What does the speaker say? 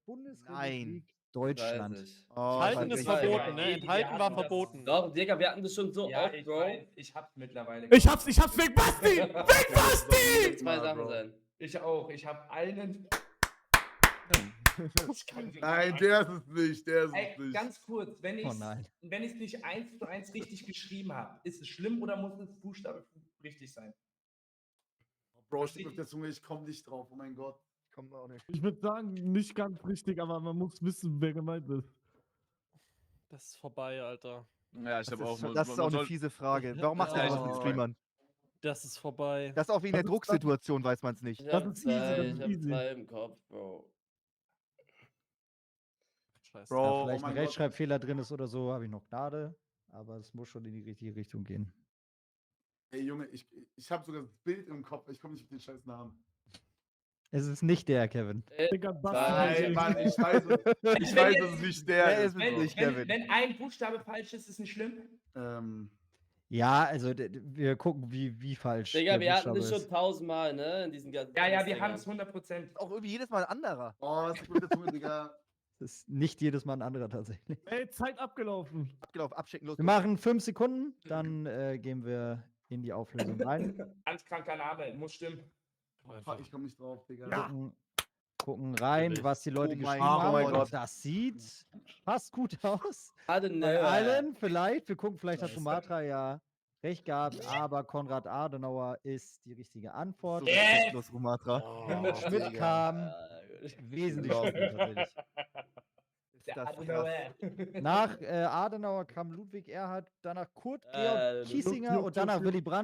Bundesrepublik Deutschland. Weiß ich. Oh, Enthalten ist weiß. verboten, ne? Ey, Enthalten wir war hatten das- verboten. Doch, Digga, wir hatten das schon so Ja, oft, ich Bro. weiß, ich hab's mittlerweile. Ich hab's wegen Basti! Wegen Basti! Zwei Ja, Sachen Bro. sein. Ich auch. Ich hab einen. Nein, der ist es nicht, der ist es Ey, nicht. ganz kurz, wenn ich nein. es nicht 1:1 richtig geschrieben habe, ist es schlimm oder muss es Buchstabe richtig sein? Bro, steht auf der Zunge, ich komm nicht drauf, oh mein Gott. Ich komme auch nicht. Ich würde sagen, nicht ganz richtig, aber man muss wissen, wer gemeint ist. Das ist vorbei, Alter. Ja, ich habe auch. Das ist auch eine fiese Frage. Warum macht der Ja, das mit ich- Streamern? Das ist vorbei. Das ist auch wegen der Das ist- Drucksituation, weiß man es nicht. Ich Das hab ist easy, das zwei, ist ich hab easy. zwei im Kopf, Bro. Scheiße. Bro, Ja, oh vielleicht mein ein Gott. Rechtschreibfehler drin ist oder so, habe ich noch Gnade. Aber es muss schon in die richtige Richtung gehen. Ey, Junge, ich habe sogar das Bild im Kopf, ich komme nicht auf den scheiß Namen. Es ist nicht der, Kevin. Digga, Basti. Nein, Mann, ich weiß es. Ich weiß, dass es nicht der Der ist. ist es nicht, Kevin. Wenn ein Buchstabe falsch ist, ist es nicht schlimm. Ja, also wir gucken, wie falsch. Digga, der wir hatten Buchstabe das schon ist. 1000-mal, ne? In diesen ganzen. Ja, wir Dingern. haben es 100%. Auch irgendwie jedes Mal ein anderer. Oh, das ist gut, der Zunge, Digga. Das ist nicht jedes Mal ein anderer tatsächlich. Ey, Zeit abgelaufen. Abgelaufen, abschicken, los. Wir machen 5 Sekunden, dann gehen wir in die Auflösung rein. Ganz kranker Name, muss stimmen. Fuck, ich komme nicht drauf, Digga. Gucken rein, Natürlich. was die Leute Oh geschrieben mein haben. Gott. Und das sieht fast gut aus. Bei Adenauer. allen vielleicht. Wir gucken, vielleicht hat Sumatra ja recht gehabt, aber Konrad Adenauer ist die richtige Antwort. So respektlos, Sumatra. Helmut Schmidt Digga. kam Ja, wesentlich Unglaublich. später tatsächlich. Ist Der das Adenauer. krass. Nach Adenauer kam Ludwig Erhard, danach Kurt Georg das- Kiesinger und danach Willy Brandt.